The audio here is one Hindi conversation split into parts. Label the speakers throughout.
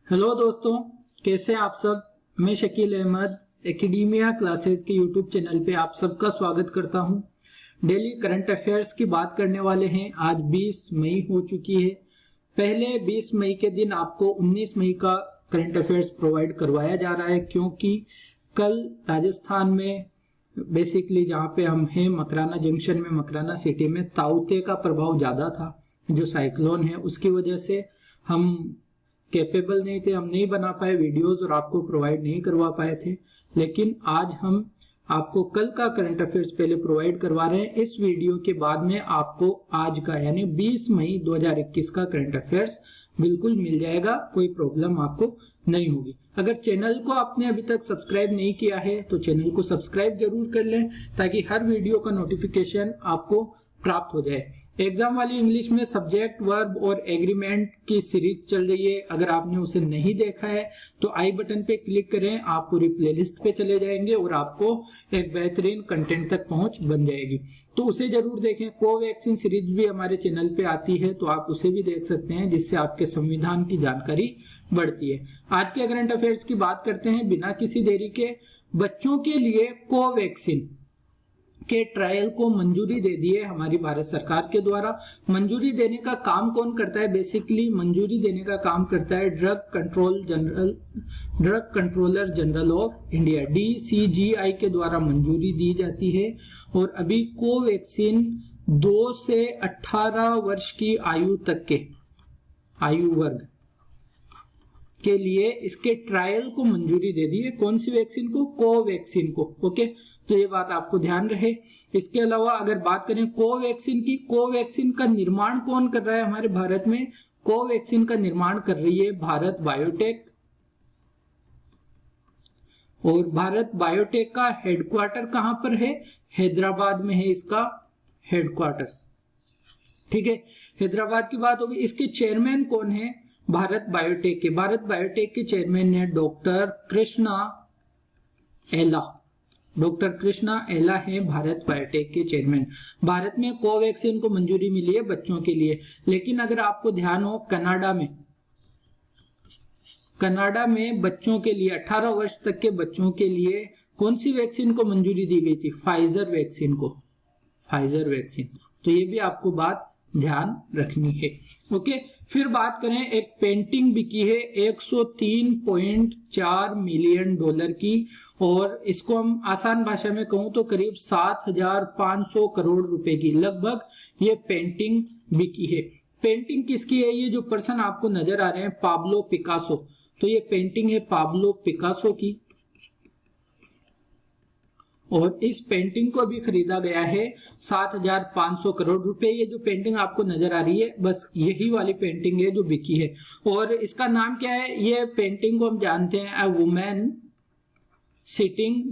Speaker 1: हेलो दोस्तों, कैसे हैं आप सब। मैं शकील अहमद एकेडमिया क्लासेस के यूट्यूब चैनल पे आप सबका स्वागत करता हूं। डेली करंट अफेयर्स की बात करने वाले हैं। आज 20 मई हो चुकी है। पहले 20 मई के दिन आपको 19 मई का करंट अफेयर्स प्रोवाइड करवाया जा रहा है, क्योंकि कल राजस्थान में बेसिकली जहाँ पे हम हैं मकराना जंक्शन में, मकराना सिटी में ताउते का प्रभाव ज्यादा था। जो साइक्लोन है उसकी वजह से हम कैपेबल नहीं थे, हम नहीं बना पाए वीडियोस और आपको प्रोवाइड नहीं करवा पाए थे। लेकिन आज हम आपको कल का करंट अफेयर्स पहले प्रोवाइड करवा रहे हैं। इस वीडियो के बाद में आपको आज का यानी 20 मई 2021 का करंट अफेयर्स बिल्कुल मिल जाएगा, कोई प्रॉब्लम आपको नहीं होगी। अगर चैनल को आपने अभी तक सब्सक्राइब नहीं किया है तो चैनल को सब्सक्राइब जरूर कर लें, ताकि हर वीडियो का नोटिफिकेशन आपको प्राप्त हो जाए। एग्जाम वाली इंग्लिश में सब्जेक्ट, वर्ब और एग्रीमेंट की सीरीज चल रही है। अगर आपने उसे नहीं देखा है तो आई बटन पे क्लिक करें, आप पूरी प्लेलिस्ट पे चले जाएंगे और आपको एक बेहतरीन कंटेंट तक पहुंच बन जाएगी। तो उसे जरूर देखें। कोवैक्सीन सीरीज भी हमारे चैनल पे आती है, तो आप उसे भी देख सकते हैं, जिससे आपके संविधान की जानकारी बढ़ती है। आज के करंट अफेयर्स की बात करते हैं बिना किसी देरी के। बच्चों के लिए कोवैक्सीन के ट्रायल को मंजूरी दे दी है हमारी भारत सरकार के द्वारा। मंजूरी देने का काम कौन करता है? बेसिकली मंजूरी देने का काम करता है drug controller general of India, DCGI के द्वारा मंजूरी दी जाती है। और अभी कोवैक्सीन 2 से 18 वर्ष की आयु तक के आयु वर्ग के लिए इसके ट्रायल को मंजूरी दे दी है। कौन सी वैक्सीन को? कोवैक्सीन को। ओके, तो ये बात आपको ध्यान रहे। इसके अलावा अगर बात करें कोवैक्सीन की, कोवैक्सीन का निर्माण कौन कर रहा है हमारे भारत में? कोवैक्सीन का निर्माण कर रही है भारत बायोटेक। और भारत बायोटेक का हेडक्वार्टर कहां पर है? हैदराबाद में है इसका हेडक्वार्टर। ठीक है, हैदराबाद की बात होगी। इसके चेयरमैन कौन है? भारत बायोटेक के चेयरमैन है डॉक्टर कृष्णा एला। डॉक्टर कृष्णा एला है भारत बायोटेक के चेयरमैन। भारत में कोवैक्सीन को मंजूरी मिली है बच्चों के लिए। लेकिन अगर आपको ध्यान हो, कनाडा में बच्चों के लिए 18 वर्ष तक के बच्चों के लिए कौन सी वैक्सीन को मंजूरी दी गई थी? Pfizer vaccine. तो ये भी आपको बात ध्यान रखनी है। ओके, फिर बात करें, एक पेंटिंग बिकी है 103.4 मिलियन डॉलर की, और इसको हम आसान भाषा में कहूं तो करीब 7,500 करोड़ रुपए की लगभग ये पेंटिंग बिकी है। पेंटिंग किसकी है? ये जो पर्सन आपको नजर आ रहे हैं पाब्लो पिकासो, तो ये पेंटिंग है पाब्लो पिकासो की। और इस पेंटिंग को भी खरीदा गया है 7,500 करोड़ रुपए। ये जो पेंटिंग आपको नजर आ रही है, बस यही वाली पेंटिंग है जो बिकी है। और इसका नाम क्या है? ये पेंटिंग को हम जानते हैं a women sitting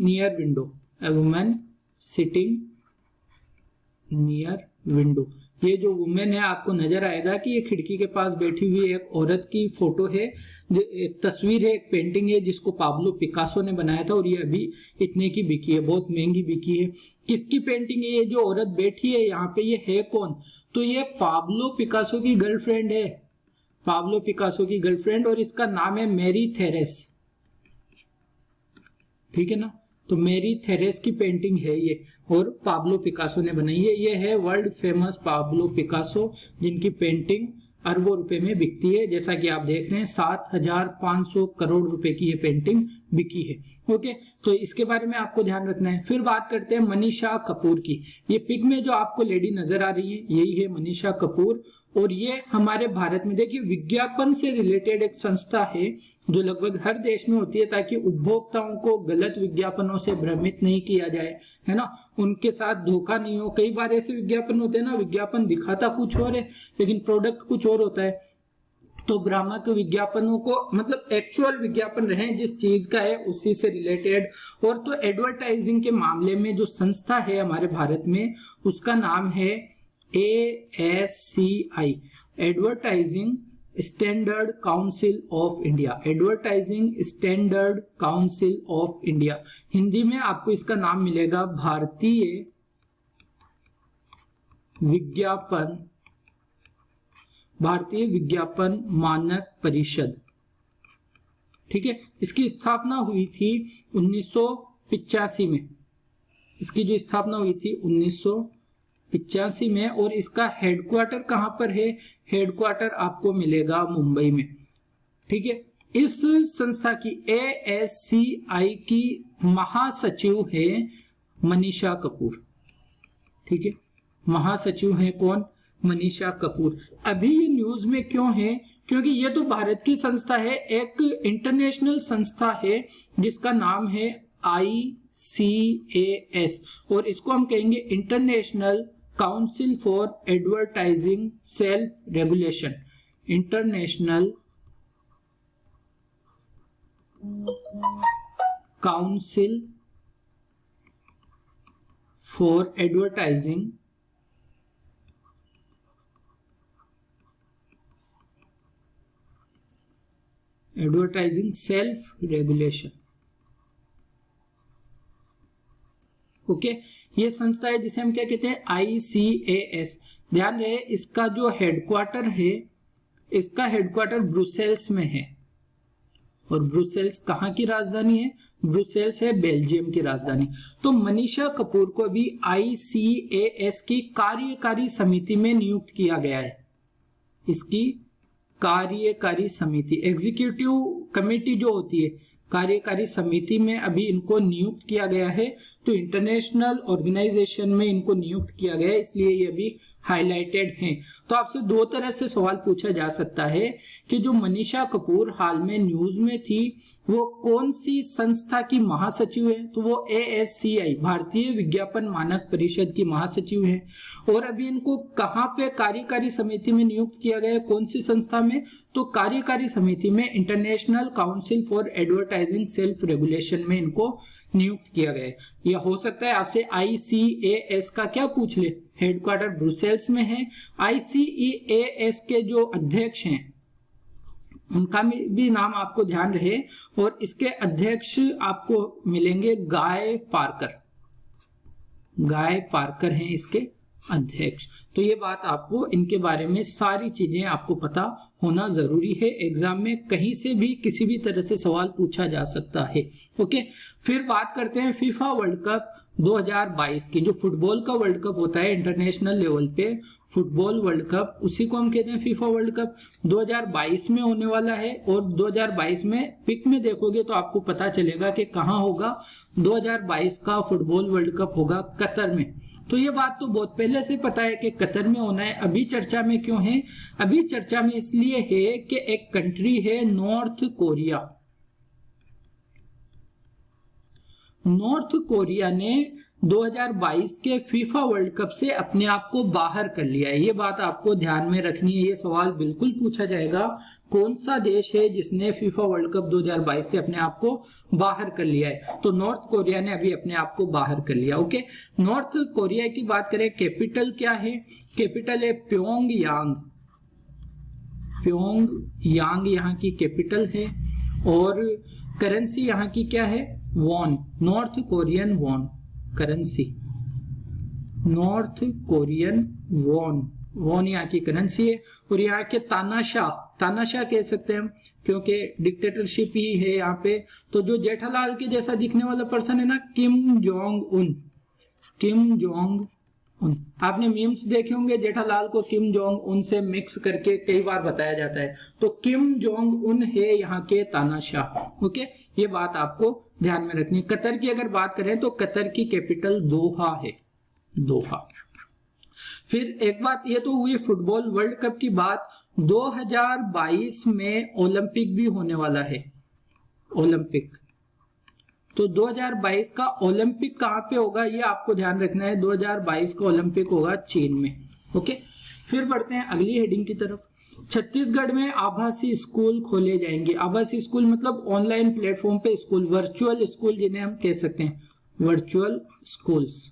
Speaker 1: near window. ये जो वुमेन है, आपको नजर आएगा कि ये खिड़की के पास बैठी हुई एक औरत की फोटो है, एक तस्वीर है, एक पेंटिंग है जिसको पाब्लो पिकासो ने बनाया था, और ये अभी इतने की बिकी है, बहुत महंगी बिकी है। किसकी पेंटिंग है? ये जो औरत बैठी है यहाँ पे, ये है कौन? तो ये पाब्लो पिकासो की गर्लफ्रेंड है, और इसका नाम है मैरी थेरेस। ठीक है ना, तो मैरी थेरेस की पेंटिंग है ये, और पाब्लो पिकासो ने बनाई है। ये है वर्ल्ड फेमस पाब्लो पिकासो, जिनकी पेंटिंग अरबों रुपए में बिकती है। जैसा कि आप देख रहे हैं 7,500 करोड़ रुपए की ये पेंटिंग बिकी है। ओके, तो इसके बारे में आपको ध्यान रखना है। फिर बात करते हैं मनीषा कपूर की। ये पिक में जो आपको लेडी नजर आ रही है, यही है मनीषा कपूर। और ये हमारे भारत में देखिए विज्ञापन से रिलेटेड एक संस्था है जो लगभग हर देश में होती है, ताकि उपभोक्ताओं को गलत विज्ञापनों से भ्रमित नहीं किया जाए, है ना, उनके साथ धोखा नहीं हो। कई बार ऐसे विज्ञापन होते हैं ना, विज्ञापन दिखाता कुछ और है लेकिन प्रोडक्ट कुछ और होता है। तो भ्रामक विज्ञापनों को, मतलब एक्चुअल विज्ञापन रहे जिस चीज का है उसी से रिलेटेड। और तो एडवर्टाइजिंग के मामले में जो संस्था है हमारे भारत में, उसका नाम है ASCI, advertising standard council of India. Hindi में आपको इसका नाम मिलेगा भारतीय विज्ञापन मानक परिषद। ठीक है, इसकी स्थापना हुई थी 1985 में। इसकी जो स्थापना हुई थी 1985 में, और इसका हेडक्वार्टर कहां पर है? हेडक्वार्टर आपको मिलेगा मुंबई में। ठीक है, इस संस्था की ASCI की महासचिव है मनीषा कपूर। ठीक है, महासचिव है कौन? मनीषा कपूर। अभी ये न्यूज में क्यों है? क्योंकि ये तो भारत की संस्था है, एक इंटरनेशनल संस्था है जिसका नाम है ICAS, और इसको हम कहेंगे international council for advertising self regulation. International council for advertising self regulation. Okay, ये संस्था है जिसे हम क्या कहते हैं? ICAS। ध्यान रहे, इसका जो हेडक्वार्टर है, इसका हेडक्वार्टर ब्रुसेल्स में है। और ब्रुसेल्स कहाँ की राजधानी है? ब्रुसेल्स है बेल्जियम की राजधानी। तो मनीषा कपूर को भी ICAS की कार्यकारी समिति में नियुक्त किया गया है। इसकी कार्यकारी समिति, एग्जीक्यूटिव कमेटी जो होती है, कार्यकारी समिति में अभी इनको नियुक्त किया गया है। तो इंटरनेशनल ऑर्गेनाइजेशन में इनको नियुक्त किया गया है, इसलिए ये अभी हाईलाइटेड हैं। तो आपसे दो तरह से सवाल पूछा जा सकता है कि जो मनीषा कपूर हाल में न्यूज में थी वो कौन सी संस्था की महासचिव है? तो वो ASCI, भारतीय विज्ञापन मानक परिषद की महासचिव है। और अभी इनको कहां पे कार्यकारी समिति में नियुक्त किया गया है? कौन सी संस्था में? तो कार्यकारी समिति में international council for advertising self regulation में इनको नियुक्त किया गया है। यह हो सकता है आपसे ICAS का क्या पूछ ले, हेडक्वार्टर ब्रुसेल्स में है। ICAS के जो अध्यक्ष हैं उनका भी नाम आपको ध्यान रहे, और इसके अध्यक्ष आपको मिलेंगे गाय पार्कर। गाय पार्कर हैं इसके अध्यक्ष। तो ये बात आपको, इनके बारे में सारी चीजें आपको पता होना जरूरी है। एग्जाम में कहीं से भी किसी भी तरह से सवाल पूछा जा सकता है। ओके, फिर बात करते हैं फीफा वर्ल्ड कप 2022 की। जो फुटबॉल का वर्ल्ड कप होता है इंटरनेशनल लेवल पे, फुटबॉल वर्ल्ड कप, उसी को हम कहते हैं फीफा वर्ल्ड कप। 2022 में होने वाला है, और 2022 में पिक में देखोगे तो आपको पता चलेगा कि कहाँ होगा। 2022 का फुटबॉल वर्ल्ड कप होगा कतर में। तो ये बात तो बहुत पहले से पता है कि कतर में होना है। अभी चर्चा में क्यों है? अभी चर्चा में इसलिए है कि एक कंट्री है नॉर्थ कोरिया। नॉर्थ कोरिया ने 2022 के फीफा वर्ल्ड कप से अपने आप को बाहर कर लिया है। ये बात आपको ध्यान में रखनी है, ये सवाल बिल्कुल पूछा जाएगा। कौन सा देश है जिसने फीफा वर्ल्ड कप 2022 से अपने आप को बाहर कर लिया है? तो नॉर्थ कोरिया ने अभी अपने आप को बाहर कर लिया। ओके, नॉर्थ कोरिया की बात करें, कैपिटल क्या है? कैपिटल है प्योंगयांग। प्योंगयांग यहाँ की कैपिटल है, और करेंसी यहाँ की क्या है? Won, north Korean won currency. North Korean won, won यहाँ की करेंसी है। और यहाँ के तानाशाह, तानाशाह कह सकते हैं हम, क्योंकि डिक्टेटरशिप ही है यहाँ पे। तो जो जेठालाल के जैसा दिखने वाला पर्सन है ना, Kim Jong Un. Kim Jong Un, आपने मीम्स देखे होंगे, जेठालाल को किम जोंग उन से मिक्स करके कई बार बताया जाता है। तो किम जोंग उन है यहाँ के तानाशाह। ओके, ये बात आपको ध्यान में रखनी है। कतर की अगर बात करें तो कतर की कैपिटल दोहा है, दोहा। फिर एक बात, ये तो हुई फुटबॉल वर्ल्ड कप की बात। 2022 में ओलंपिक भी होने वाला है, ओलंपिक। तो 2022 का ओलंपिक कहाँ पे होगा ये आपको ध्यान रखना है। 2022 का ओलंपिक होगा चीन में। ओके, फिर बढ़ते हैं अगली हेडिंग की तरफ। छत्तीसगढ़ में आभासी स्कूल खोले जाएंगे। आभासी स्कूल मतलब ऑनलाइन प्लेटफॉर्म पे स्कूल, वर्चुअल स्कूल जिन्हें हम कह सकते हैं, वर्चुअल स्कूल्स।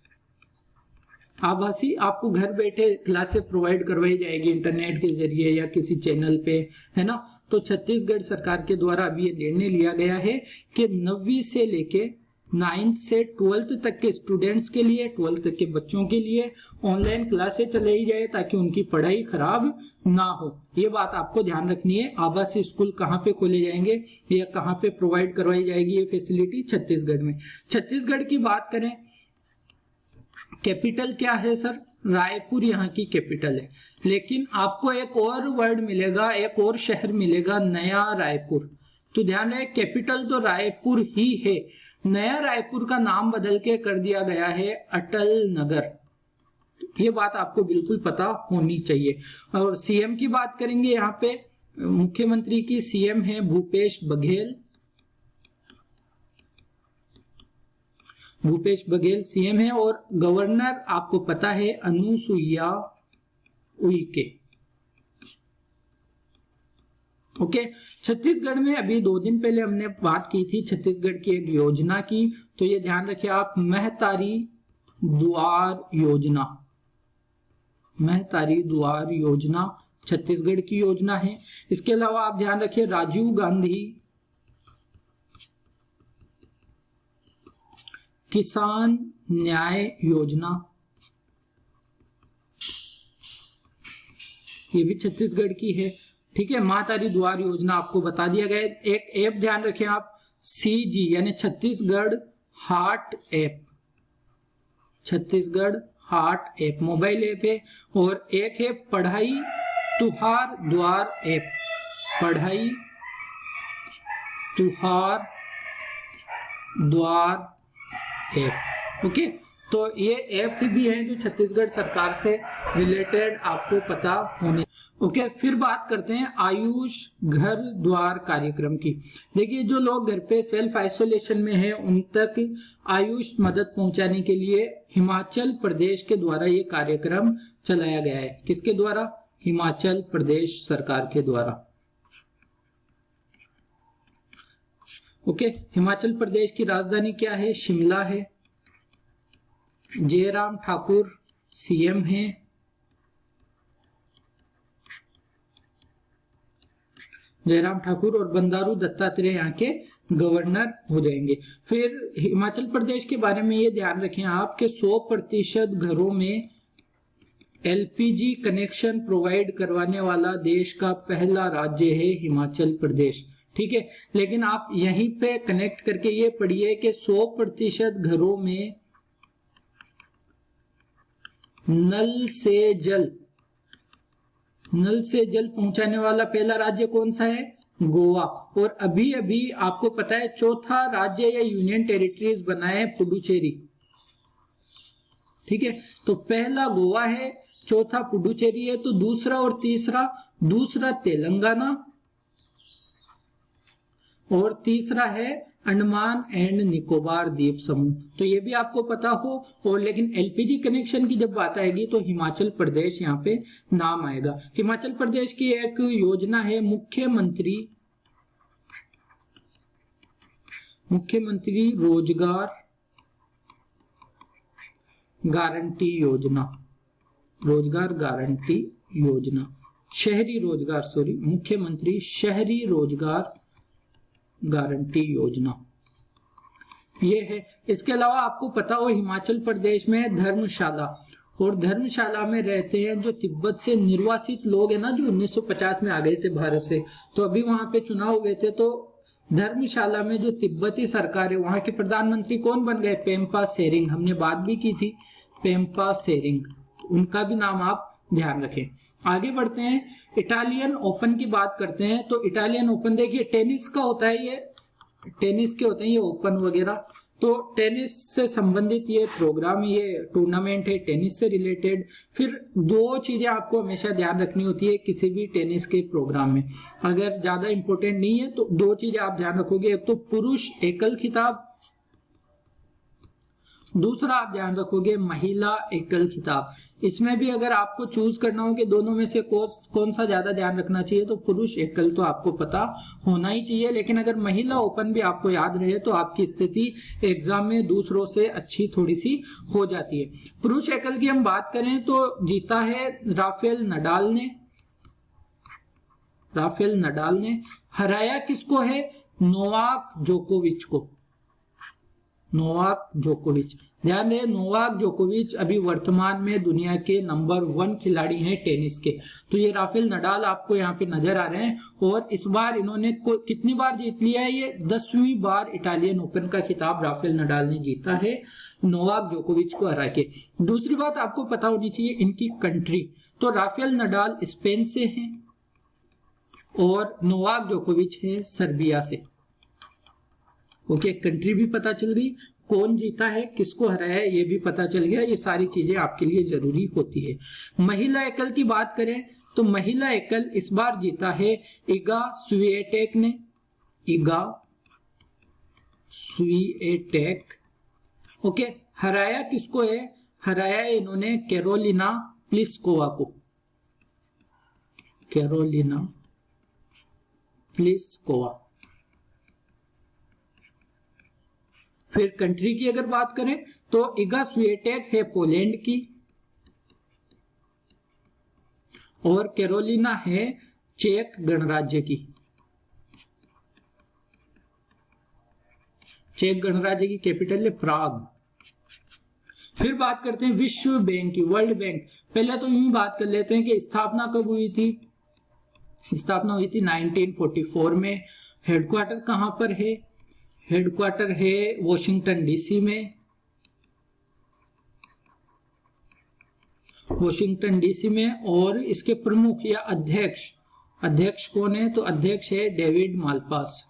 Speaker 1: आभासी, आपको घर बैठे क्लासेस प्रोवाइड करवाई जाएगी इंटरनेट के जरिए या किसी चैनल पे, है ना। तो छत्तीसगढ़ सरकार के द्वारा अभी ये निर्णय लिया गया है कि 9वीं से लेके 9th से 12th तक के स्टूडेंट्स के लिए, 12th तक के बच्चों के लिए ऑनलाइन क्लासेस चलाई जाए ताकि उनकी पढ़ाई खराब ना हो। ये बात आपको ध्यान रखनी है। आवासीय स्कूल कहाँ पे खोले जाएंगे या कहाँ पे प्रोवाइड करवाई जाएगी ये फैसिलिटी? छत्तीसगढ़ में। छत्तीसगढ़ की बात करें, कैपिटल क्या है सर? रायपुर यहाँ की कैपिटल है, लेकिन आपको एक और वर्ड मिलेगा, एक और शहर मिलेगा, नया रायपुर। तो ध्यान रहे, कैपिटल तो रायपुर ही है, नया रायपुर का नाम बदल के कर दिया गया है अटल नगर। ये बात आपको बिल्कुल पता होनी चाहिए। और सीएम की बात करेंगे, यहाँ पे मुख्यमंत्री की सीएम है भूपेश बघेल। भूपेश बघेल सीएम है और गवर्नर आपको पता है अनुसुईया उइके। ओके, छत्तीसगढ़ में अभी 2 दिन पहले हमने बात की थी छत्तीसगढ़ की एक योजना की, तो ये ध्यान रखिए आप, महतारी दुआर योजना। महतारी दुआर योजना छत्तीसगढ़ की योजना है। इसके अलावा आप ध्यान रखिए राजीव गांधी किसान न्याय योजना, ये भी छत्तीसगढ़ की है। ठीक है, महतारी दुआर योजना आपको बता दिया गया। एक ऐप ध्यान रखें आप, CG यानी Chhattisgarh heart app. Chhattisgarh heart app mobile app है। और एक है पढ़ाई तुहार द्वार ऐप। पढ़ाई तुहार द्वार ऐप। ओके, तो ये ऐप भी है जो छत्तीसगढ़ सरकार से रिलेटेड आपको पता होने। ओके, फिर बात करते हैं आयुष घर द्वार कार्यक्रम की। देखिए, जो लोग घर पे सेल्फ आइसोलेशन में हैं उन तक आयुष मदद पहुंचाने के लिए हिमाचल प्रदेश के द्वारा ये कार्यक्रम चलाया गया है। किसके द्वारा? हिमाचल प्रदेश सरकार के द्वारा। ओके, हिमाचल प्रदेश की राजधानी क्या है? शिमला है। जयराम ठाकुर सीएम है। जयराम ठाकुर और बंडारू दत्तात्रेय यहाँ के गवर्नर हो जाएंगे। फिर हिमाचल प्रदेश के बारे में ये ध्यान रखें आप कि 100% घरों में LPG कनेक्शन प्रोवाइड करवाने वाला देश का पहला राज्य है हिमाचल प्रदेश। ठीक है, लेकिन आप यहीं पे कनेक्ट करके ये पढ़िए कि 100% घरों में नल से जल पहुंचाने वाला पहला राज्य कौन सा है? गोवा। और अभी अभी आपको पता है चौथा राज्य या यूनियन टेरिटरीज बना है पुडुचेरी। ठीक है, तो पहला गोवा है, चौथा पुडुचेरी है, तो दूसरा और तीसरा, दूसरा तेलंगाना और तीसरा है अंडमान एंड निकोबार द्वीप समूह। तो ये भी आपको पता हो। और लेकिन LPG कनेक्शन की जब बात आएगी तो हिमाचल प्रदेश यहाँ पे नाम आएगा। हिमाचल प्रदेश की एक योजना है मुख्यमंत्री रोजगार गारंटी योजना। रोजगार गारंटी योजना, शहरी रोजगार, सॉरी, मुख्यमंत्री शहरी रोजगार गारंटी योजना ये है। इसके अलावा आपको पता हो हिमाचल प्रदेश में धर्मशाला, और धर्मशाला में रहते हैं जो तिब्बत से निर्वासित लोग हैं ना, जो 1950 में आ गए थे भारत से। तो अभी वहां पे चुनाव हुए थे, तो धर्मशाला में जो तिब्बती सरकार है वहां के प्रधानमंत्री कौन बन गए? पेम्पा सेरिंग। हमने बात भी की थी पेम्पा सेरिंग, उनका भी नाम आप ध्यान रखें। आगे बढ़ते हैं, इटालियन ओपन की बात करते हैं। तो इटालियन ओपन देखिए टेनिस का होता है, ये टेनिस के होते हैं ये ओपन वगैरह। तो टेनिस से संबंधित ये प्रोग्राम, ये टूर्नामेंट है टेनिस से रिलेटेड। फिर 2 चीजें आपको हमेशा ध्यान रखनी होती है किसी भी टेनिस के प्रोग्राम में, अगर ज्यादा इंपॉर्टेंट नहीं है तो 2 चीजें आप ध्यान रखोगे। एक तो पुरुष एकल खिताब, दूसरा आप ध्यान रखोगे महिला एकल खिताब। इसमें भी अगर आपको चूज करना हो कि दोनों में से कौन सा ज्यादा ध्यान रखना चाहिए, तो पुरुष एकल तो आपको पता होना ही चाहिए। लेकिन अगर महिला ओपन भी आपको याद रहे तो आपकी स्थिति एग्जाम में दूसरों से अच्छी थोड़ी सी हो जाती है। पुरुष एकल की हम बात करें तो जीता है राफेल नडाल ने। हराया किसको है? नोवाक जोकोविच को। नोवाक जोकोविच। ध्यान दें, नोवाक जोकोविच अभी वर्तमान में दुनिया के नंबर 1 खिलाड़ी हैं टेनिस के। तो ये राफेल नडाल आपको यहाँ पे नजर आ रहे हैं, और इस बार इन्होंने कितनी बार जीत लिया है? ये 10वीं बार इटालियन ओपन का खिताब राफेल नडाल ने जीता है नोवाक जोकोविच को हरा के। दूसरी बात आपको पता होनी चाहिए इनकी कंट्री। तो राफेल नडाल स्पेन से हैं और नोवाक जोकोविच है सर्बिया से। ओके, कंट्री भी पता चल गई, कौन जीता है, किसको हराया है, ये भी पता चल गया। ये सारी चीजें आपके लिए जरूरी होती है। महिला एकल की बात करें तो महिला एकल इस बार जीता है इगा स्विएटेक ने। Iga Swiatek. ओके, हराया किसको है? हराया है इन्होंने कैरोलिना प्लिस्कोवा को। Karolina Pliskova. फिर कंट्री की अगर बात करें तो इगा स्विएटेक है पोलैंड की, और कैरोलिना है चेक गणराज्य की। चेक गणराज्य की कैपिटल है प्राग। फिर बात करते हैं विश्व बैंक की, वर्ल्ड बैंक। पहले तो यूं ही बात कर लेते हैं कि स्थापना कब हुई थी। स्थापना हुई थी 1944 में। हेडक्वार्टर कहां पर है? हेडक्वार्टर है वॉशिंगटन डीसी में। वॉशिंगटन डीसी में। और इसके प्रमुख या अध्यक्ष कौन है? तो अध्यक्ष है David Malpass.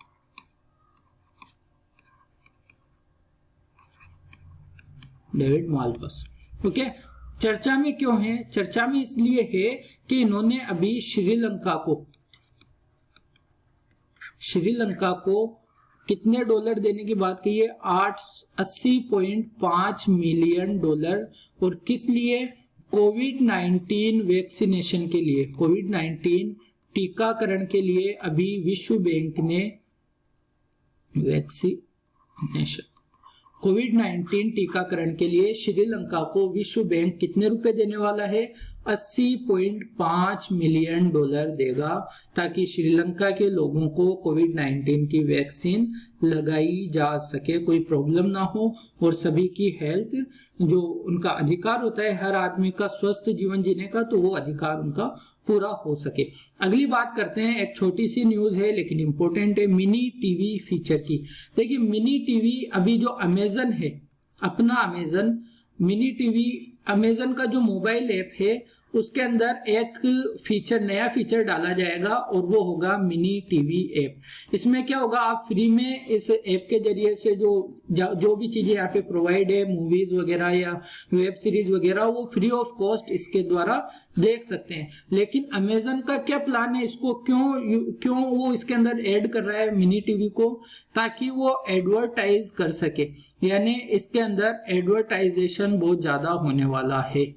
Speaker 1: David Malpass. Okay, चर्चा में क्यों है? चर्चा में इसलिए है कि इन्होंने अभी श्रीलंका को कितने डॉलर देने की बात की है? 80.5 मिलियन डॉलर। और किस लिए? कोविड-19 वैक्सीनेशन के लिए, कोविड-19 टीकाकरण के लिए अभी विश्व बैंक ने कोविड-19 टीकाकरण के लिए श्रीलंका को विश्व बैंक कितने रुपए देने वाला है? 80.5 मिलियन डॉलर देगा, ताकि श्रीलंका के लोगों को कोविड-19 की वैक्सीन लगाई जा सके, कोई प्रॉब्लम ना हो, और सभी की हेल्थ, जो उनका अधिकार होता है हर आदमी का स्वस्थ जीवन जीने का, तो वो अधिकार उनका पूरा हो सके। अगली बात करते हैं, एक छोटी सी न्यूज है लेकिन इंपॉर्टेंट है, मिनी टीवी फीचर की। देखिए, मिनी टीवी अभी जो अमेजन है, अपना अमेजन मिनी टीवी, अमेजन का जो मोबाइल ऐप है उसके अंदर एक फीचर, नया फीचर डाला जाएगा, और वो होगा मिनी टीवी ऐप। इसमें क्या होगा? आप फ्री में इस ऐप के जरिए से जो भी चीजें यहाँ पे प्रोवाइड है, मूवीज वगैरह या वेब सीरीज वगैरह, वो फ्री ऑफ कॉस्ट इसके द्वारा देख सकते हैं। लेकिन अमेजन का क्या प्लान है? इसको क्यों वो इसके अंदर ऐड कर रहा है मिनी टीवी को? ताकि वो एडवर्टाइज कर सके, यानी इसके अंदर एडवर्टाइजेशन बहुत ज्यादा होने वाला है।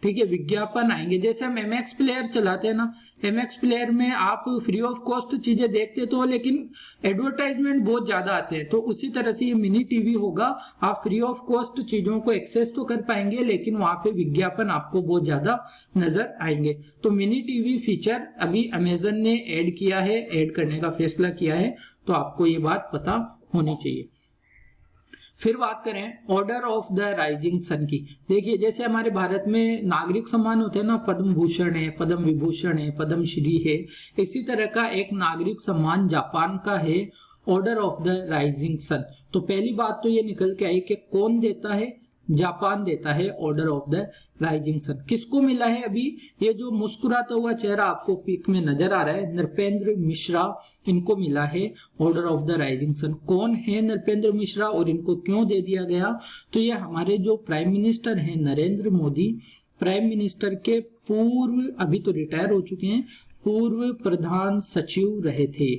Speaker 1: ठीक है, विज्ञापन आएंगे। जैसे हम MX प्लेयर चलाते हैं ना, MX प्लेयर में आप फ्री ऑफ कॉस्ट चीजें देखते तो, लेकिन एडवर्टाइजमेंट बहुत ज्यादा आते हैं। तो उसी तरह से ये मिनी टीवी होगा, आप फ्री ऑफ कॉस्ट चीजों को एक्सेस तो कर पाएंगे, लेकिन वहां पे विज्ञापन आपको बहुत ज्यादा नजर आएंगे। तो मिनी टीवी फीचर अभी अमेजन ने ऐड किया है, ऐड करने का फैसला किया है, तो आपको ये बात पता होनी चाहिए। फिर बात करें order of the rising sun की। देखिए, जैसे हमारे भारत में नागरिक सम्मान होते हैं ना, पद्म भूषण है, पद्म विभूषण है, पद्म श्री है, इसी तरह का एक नागरिक सम्मान जापान का है, order of the rising sun. तो पहली बात तो ये निकल के आई कि कौन देता है? जापान देता है order of the rising sun. किसको मिला है? अभी ये जो मुस्कुराता हुआ चेहरा आपको पिक में नजर आ रहा है, नृपेंद्र मिश्रा, इनको मिला है order of the rising sun. कौन है नृपेंद्र मिश्रा और इनको क्यों दे दिया गया? तो ये हमारे जो प्राइम मिनिस्टर हैं नरेंद्र मोदी, प्राइम मिनिस्टर के पूर्व, अभी तो रिटायर हो चुके हैं, पूर्व प्रधान सचिव रहे थे।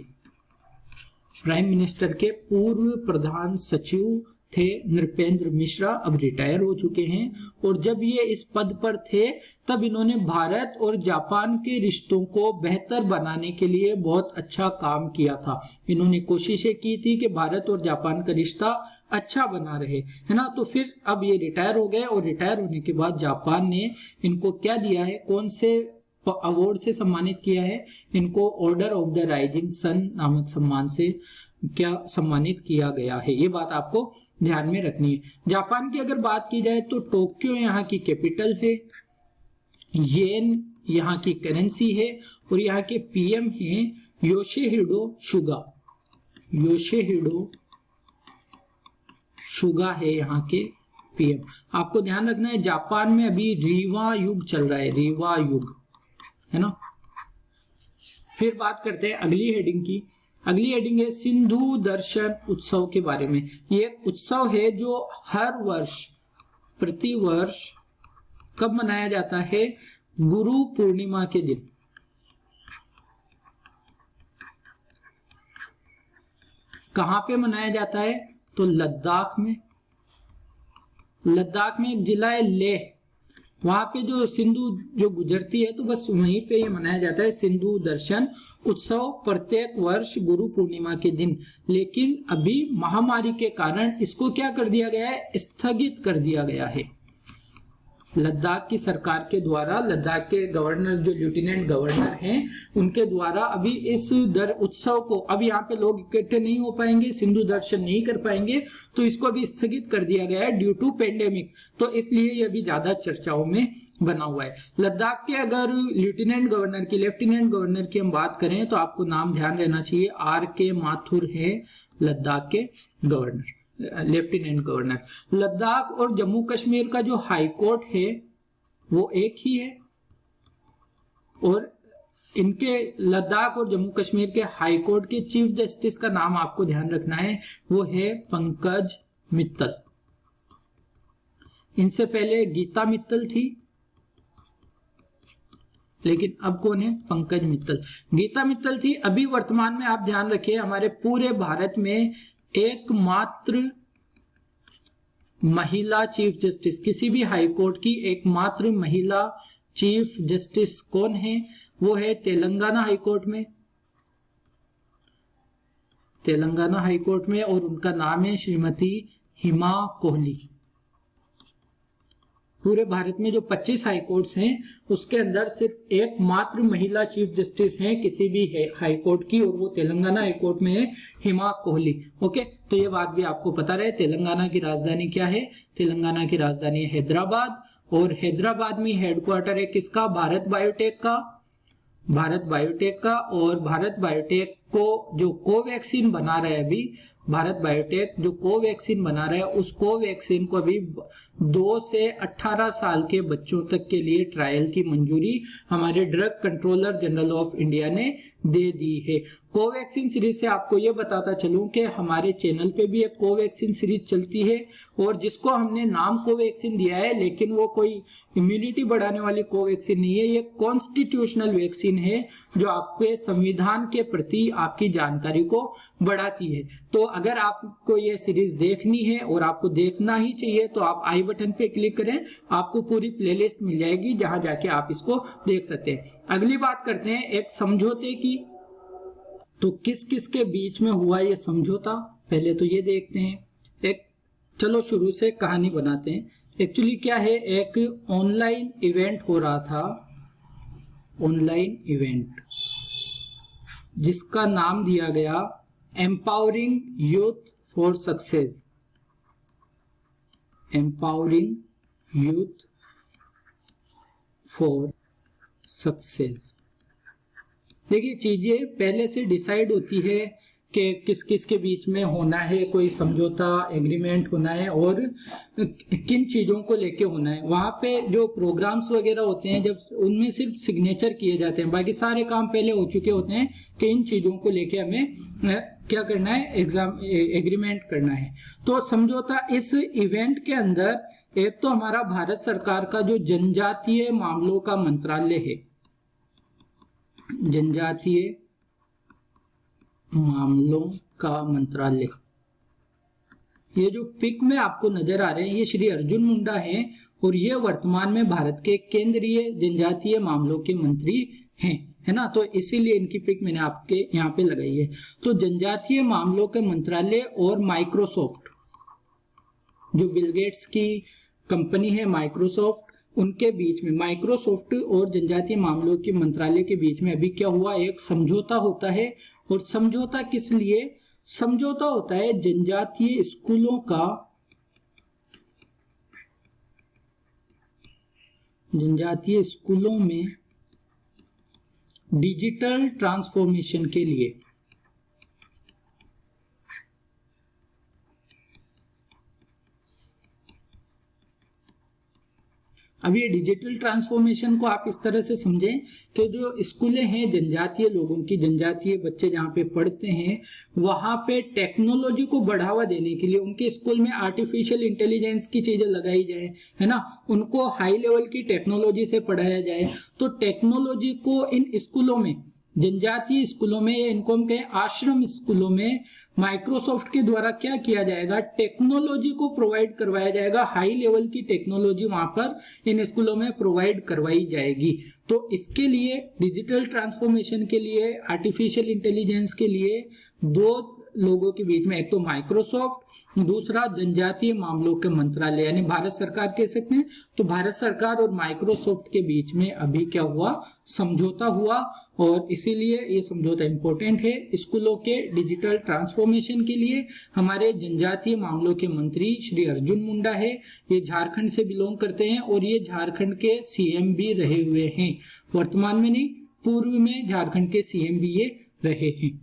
Speaker 1: प्राइम मिनिस्टर के पूर्व प्रधान सचिव थे नृपेंद्र मिश्रा, अब रिटायर हो चुके हैं। और जब ये इस पद पर थे तब इन्होंने भारत और जापान के रिश्तों को बेहतर बनाने के लिए बहुत अच्छा काम किया था। इन्होंने कोशिशें की थी कि भारत और जापान का रिश्ता अच्छा बना रहे, है ना। तो फिर अब ये रिटायर हो गए, और रिटायर होने के बाद जापान ने इनको क्या दिया है, कौन से अवार्ड से सम्मानित किया है? इनको order of the rising sun नामक सम्मान से क्या सम्मानित किया गया है, ये बात आपको ध्यान में रखनी है। जापान की अगर बात की जाए तो टोक्यो यहाँ की कैपिटल है, येन यहाँ की करेंसी है और यहाँ के पीएम है योशिहिडो सुगा। योशिहिडो सुगा है यहाँ के पीएम। आपको ध्यान रखना है जापान में अभी रीवा युग चल रहा है, रीवा युग है ना। फिर बात करते हैं अगली हेडिंग की। अगली हेडिंग है सिंधु दर्शन उत्सव के बारे में। ये एक उत्सव है जो हर वर्ष प्रति वर्ष कब मनाया जाता है, गुरु पूर्णिमा के दिन। कहां पे मनाया जाता है, तो लद्दाख में। लद्दाख में एक जिला है लेह, वहां पे जो सिंधु जो गुजरती है तो बस वहीं पे ये मनाया जाता है सिंधु दर्शन उत्सव प्रत्येक वर्ष गुरु पूर्णिमा के दिन। लेकिन अभी महामारी के कारण इसको क्या कर दिया गया है, स्थगित कर दिया गया है। लद्दाख की सरकार के द्वारा, लद्दाख के गवर्नर जो लेफ्टिनेंट गवर्नर हैं उनके द्वारा अभी इस उत्सव को, अब यहाँ पे लोग इकट्ठे नहीं हो पाएंगे, सिंधु दर्शन नहीं कर पाएंगे, तो इसको अभी स्थगित कर दिया गया है ड्यू टू पेंडेमिक। तो इसलिए ये अभी ज्यादा चर्चाओं में बना हुआ है। लद्दाख के अगर लेफ्टिनेंट गवर्नर की हम बात करें तो आपको नाम ध्यान रहना चाहिए, RK माथुर है लद्दाख के गवर्नर, लेफ्टिनेंट गवर्नर। लद्दाख और जम्मू कश्मीर का जो हाई कोर्ट है वो एक ही है और इनके लद्दाख और जम्मू कश्मीर के हाई कोर्ट के चीफ जस्टिस का नाम आपको ध्यान रखना है, वो है पंकज मित्तल। इनसे पहले गीता मित्तल थी, लेकिन अब कौन है, पंकज मित्तल। गीता मित्तल थी, अभी वर्तमान में आप ध्यान रखिए हमारे पूरे भारत में एकमात्र महिला चीफ जस्टिस, किसी भी हाई कोर्ट की एकमात्र महिला चीफ जस्टिस कौन है, वो है तेलंगाना हाई कोर्ट में, तेलंगाना हाई कोर्ट में, और उनका नाम है श्रीमती हिमा कोहली। पूरे भारत में जो 25 हाई कोर्ट्स हैं उसके अंदर सिर्फ एकमात्र महिला चीफ जस्टिस हैं किसी भी हाई कोर्ट की, और वो तेलंगाना हाई कोर्ट में है हिमा कोहली। ओके, तो ये बात भी आपको पता रहे। तेलंगाना की राजधानी क्या है, तेलंगाना की राजधानी है हैदराबाद, और हैदराबाद में हेडक्वार्टर है किसका, भारत बायोटेक का, भारत बायोटेक का। और भारत बायोटेक को जो कोवैक्सीन बना रहा है अभी, भारत बायोटेक जो कोवैक्सीन बना रहा है उस कोवैक्सीन को अभी 2 से 18 साल के बच्चों तक के लिए ट्रायल की मंजूरी हमारे drug controller general of India ने दे दी है। कोवैक्सीन सीरीज से आपको ये बताता चलूं कि हमारे चैनल पे भी एक कोवैक्सीन सीरीज चलती है, और जिसको हमने नाम कोवैक्सीन दिया है, लेकिन वो कोई इम्यूनिटी बढ़ाने वाली कोवैक्सीन नहीं है, ये कॉन्स्टिट्यूशनल वैक्सीन है जो आपके संविधान के प्रति आपकी जानकारी को बढ़ाती है। तो अगर आपको ये सीरीज देखनी है और आपको देखना ही चाहिए तो आप आई बटन पे क्लिक करें, आपको पूरी प्लेलिस्ट मिल जाएगी जहां जाके आप इसको देख सकते हैं। अगली बात करते हैं एक समझौते की, तो किस किस के बीच में हुआ ये समझौता, पहले तो ये देखते हैं। एक चलो शुरू से कहानी बनाते हैं। एक्चुअली क्या है, एक ऑनलाइन इवेंट हो रहा था, ऑनलाइन इवेंट जिसका नाम दिया गया empowering youth for success, empowering youth for success. देखिए चीजें पहले से डिसाइड होती है कि किस किस के बीच में होना है, कोई समझौता एग्रीमेंट होना है और किन चीजों को लेके होना है। वहां पे जो प्रोग्राम्स वगैरह होते हैं जब उनमें सिर्फ सिग्नेचर किए जाते हैं, बाकी सारे काम पहले हो चुके होते हैं कि इन चीजों को लेके हमें क्या करना है, एग्रीमेंट करना है। तो समझौता इस इवेंट के अंदर एक तो हमारा भारत सरकार का जो जनजातीय मामलों का मंत्रालय है, जनजातीय मामलों का मंत्रालय, ये जो पिक में आपको नजर आ रहे हैं ये श्री अर्जुन मुंडा हैं और ये वर्तमान में भारत के केंद्रीय जनजातीय मामलों के मंत्री हैं, है ना। तो इसीलिए इनकी पिक मैंने आपके यहाँ पे लगाई है। तो जनजातीय मामलों के मंत्रालय और माइक्रोसॉफ्ट, जो बिल गेट्स की कंपनी है माइक्रोसॉफ्ट, उनके बीच में, माइक्रोसॉफ्ट और जनजातीय मामलों के मंत्रालय के बीच में अभी क्या हुआ, एक समझौता होता है। और समझौता किस लिए, समझौता होता है जनजातीय स्कूलों का, जनजातीय स्कूलों में डिजिटल ट्रांसफॉर्मेशन के लिए। अब ये डिजिटल ट्रांसफॉर्मेशन को आप इस तरह से समझें कि जो स्कूलें हैं जनजातीय लोगों की, जनजातीय बच्चे जहाँ पे पढ़ते हैं, वहां पे टेक्नोलॉजी को बढ़ावा देने के लिए उनके स्कूल में आर्टिफिशियल इंटेलिजेंस की चीजें लगाई जाए, है ना, उनको हाई लेवल की टेक्नोलॉजी से पढ़ाया जाए। तो टेक्नोलॉजी को इन स्कूलों में, जनजातीय स्कूलों में या इनको हम कहें आश्रम स्कूलों में, माइक्रोसॉफ्ट के द्वारा क्या किया जाएगा, टेक्नोलॉजी को प्रोवाइड करवाया जाएगा, हाई लेवल की टेक्नोलॉजी वहां पर इन स्कूलों में प्रोवाइड करवाई जाएगी। तो इसके लिए डिजिटल ट्रांसफॉर्मेशन के लिए, आर्टिफिशियल इंटेलिजेंस के लिए दो लोगों के बीच में, एक तो माइक्रोसॉफ्ट, दूसरा जनजातीय मामलों के मंत्रालय यानी भारत सरकार कह सकते हैं। तो भारत सरकार और माइक्रोसॉफ्ट के बीच में अभी क्या हुआ, समझौता हुआ, और इसीलिए ये समझौता इंपॉर्टेंट है स्कूलों के डिजिटल ट्रांसफॉर्मेशन के लिए। हमारे जनजातीय मामलों के मंत्री श्री अर्जुन मुंडा है, ये झारखंड से बिलोंग करते हैं और ये झारखंड के सीएम भी रहे हुए हैं, वर्तमान में नहीं, पूर्व में झारखंड के सीएम भी ये रहे हैं।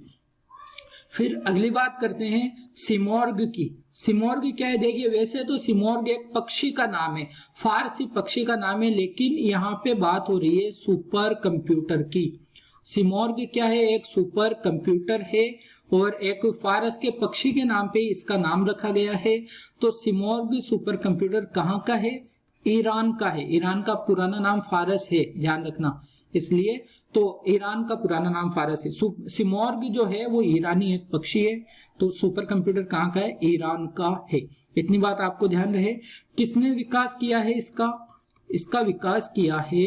Speaker 1: फिर अगली बात करते हैं सिमोर्ग की। सिमोर्ग क्या है, देखिए वैसे तो सिमोर्ग एक पक्षी का नाम है, फारसी पक्षी का नाम है, लेकिन यहाँ पे बात हो रही है सुपर कंप्यूटर की। सिमोर्ग क्या है, एक सुपर कंप्यूटर है और एक फारस के पक्षी के नाम पे इसका नाम रखा गया है। तो सिमोर्ग सुपर कंप्यूटर कहाँ का है, ईरान का है। ईरान का पुराना नाम फारस है, ध्यान रखना, इसलिए तो ईरान का पुराना नाम फारस है। सिमोर्ग जो है वो ईरानी एक पक्षी है। तो सुपर कंप्यूटर कहाँ का है, ईरान का है। इतनी बात आपको ध्यान रहे। किसने विकास किया है इसका, इसका विकास किया है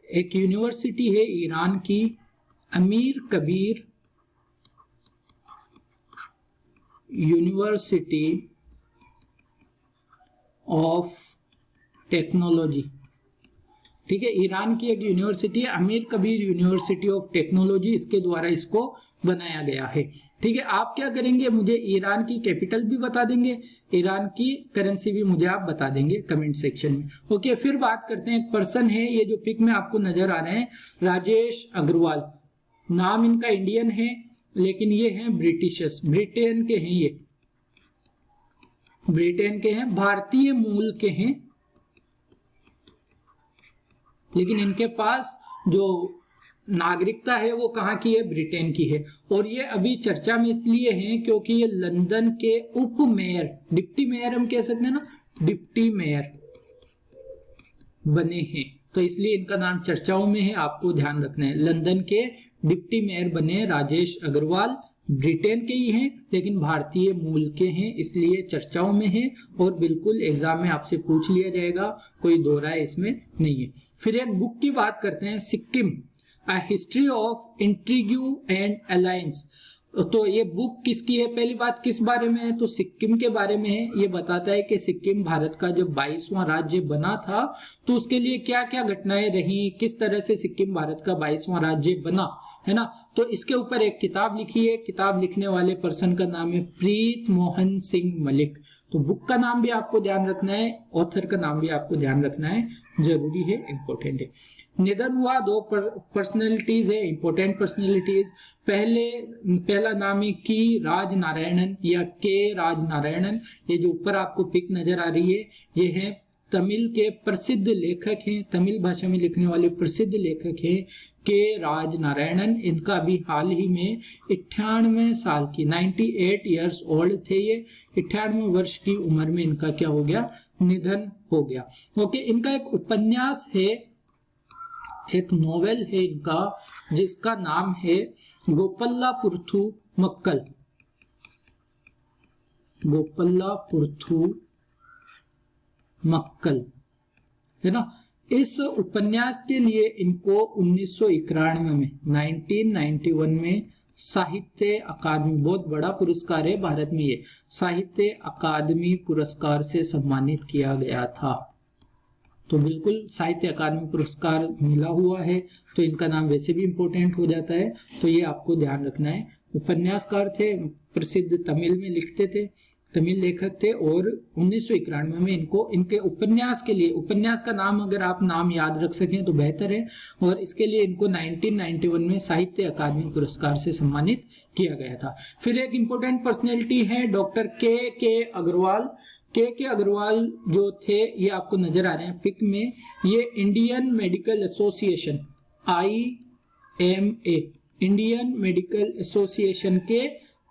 Speaker 1: एक यूनिवर्सिटी है ईरान की, अमीर कबीर यूनिवर्सिटी ऑफ टेक्नोलॉजी। ठीक है, ईरान की एक यूनिवर्सिटी है अमीर कबीर यूनिवर्सिटी ऑफ टेक्नोलॉजी, इसके द्वारा इसको बनाया गया है। ठीक है, आप क्या करेंगे, मुझे ईरान की कैपिटल भी बता देंगे, ईरान की करेंसी भी मुझे आप बता देंगे कमेंट सेक्शन में। ओके, फिर बात करते हैं, एक पर्सन है, ये जो पिक में आपको नजर आ रहे हैं राजेश अग्रवाल, नाम इनका इंडियन है लेकिन ये हैं ब्रिटिशर्स, ब्रिटेन के हैं, ये ब्रिटेन के हैं, भारतीय मूल के हैं, लेकिन इनके पास जो नागरिकता है वो कहाँ की है, ब्रिटेन की है। और ये अभी चर्चा में इसलिए हैं क्योंकि ये लंदन के उप मेयर, डिप्टी मेयर हम कह सकते हैं ना, डिप्टी मेयर बने हैं, तो इसलिए इनका नाम चर्चाओं में है, आपको ध्यान रखना है। लंदन के डिप्टी मेयर बने राजेश अग्रवाल, ब्रिटेन के ही हैं लेकिन भारतीय मूल के हैं, इसलिए चर्चाओं में है और बिल्कुल एग्जाम में आपसे पूछ लिया जाएगा, कोई दो राय इसमें नहीं है। फिर एक बुक की बात करते हैं, Sikkim a history of intrigue and alliance. तो ये बुक किसकी है, पहली बात किस बारे में है, तो सिक्किम के बारे में है। ये बताता है कि सिक्किम भारत का जब 22वां राज्य बना था तो उसके लिए क्या क्या घटनाएं रही, किस तरह से सिक्किम भारत का 22वां राज्य बना, है ना। तो इसके ऊपर एक किताब लिखी है, किताब लिखने वाले पर्सन का नाम है प्रीत मोहन सिंह मलिक। तो बुक का नाम भी आपको ध्यान रखना है, ऑथर का नाम भी आपको ध्यान रखना है, जरूरी है, इंपॉर्टेंट है। निधन हुआ, दो पर्सनैलिटीज है, इंपॉर्टेंट पर्सनैलिटीज। पहला नाम है की राज नारायणन या के राज नारायणन, ये जो ऊपर आपको पिक नजर आ रही है ये है तमिल के प्रसिद्ध लेखक हैं, तमिल भाषा में लिखने वाले प्रसिद्ध लेखक हैं के राज नारायणन। इनका भी हाल ही में 98 साल की 98 इयर्स ओल्ड थे ये, 98 वर्ष की उम्र में इनका क्या हो गया, निधन हो गया। ओके, इनका एक उपन्यास है, एक नोवेल है इनका जिसका नाम है गोपल्लापुरथु मक्कल, गोपल्लापुरथु मक्कल, है ना। इस उपन्यास के लिए इनको 1991 में साहित्य अकादमी, बहुत बड़ा पुरस्कार है भारत में, ये साहित्य अकादमी पुरस्कार से सम्मानित किया गया था। तो बिल्कुल साहित्य अकादमी पुरस्कार मिला हुआ है, तो इनका नाम वैसे भी इंपॉर्टेंट हो जाता है, तो ये आपको ध्यान रखना है। उपन्यासकार थे, प्रसिद्ध तमिल में लिखते थे, तमिल लेखक थे और 1991 में इनको इनके उपन्यास के लिए, उपन्यास का नाम अगर आप नाम याद रख सकें तो बेहतर है, और इसके लिए इनको 1991 में साहित्य अकादमी पुरस्कार से सम्मानित किया गया था। फिर एक इंपॉर्टेंट पर्सनैलिटी है डॉक्टर के अग्रवाल। के अग्रवाल जो थे ये आपको नजर आ रहे हैं पिक में, ये Indian medical association IMA, Indian medical association के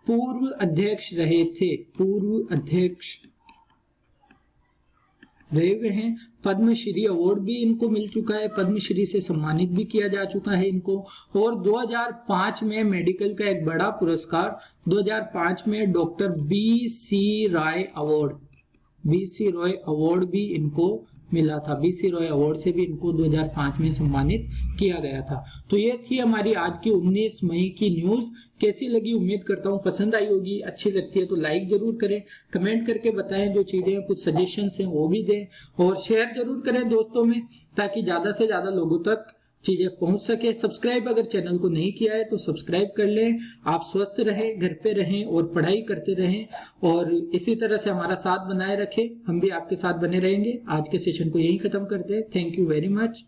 Speaker 1: पूर्व अध्यक्ष रहे थे, पूर्व अध्यक्ष रहे हुए हैं। पद्मश्री अवार्ड भी इनको मिल चुका है, पद्मश्री से सम्मानित भी किया जा चुका है इनको। और 2005 में मेडिकल का एक बड़ा पुरस्कार, 2005 में doctor BC Roy award, BC Roy award भी इनको मिला था। BC रॉय अवार्ड से भी इनको 2005 में सम्मानित किया गया था। तो ये थी हमारी आज की 19 मई की न्यूज। कैसी लगी उम्मीद करता हूँ पसंद आई होगी, अच्छी लगती है तो लाइक जरूर करें, कमेंट करके बताएं जो चीजें, कुछ सजेशंस हैं वो भी दें, और शेयर जरूर करें दोस्तों में, ताकि ज्यादा से ज्यादा लोगों तक चीजें पहुंच सके। सब्सक्राइब अगर चैनल को नहीं किया है तो सब्सक्राइब कर लें। आप स्वस्थ रहें, घर पे रहें और पढ़ाई करते रहें, और इसी तरह से हमारा साथ बनाए रखें, हम भी आपके साथ बने रहेंगे। आज के सेशन को यही खत्म करते हैं। Thank you very much.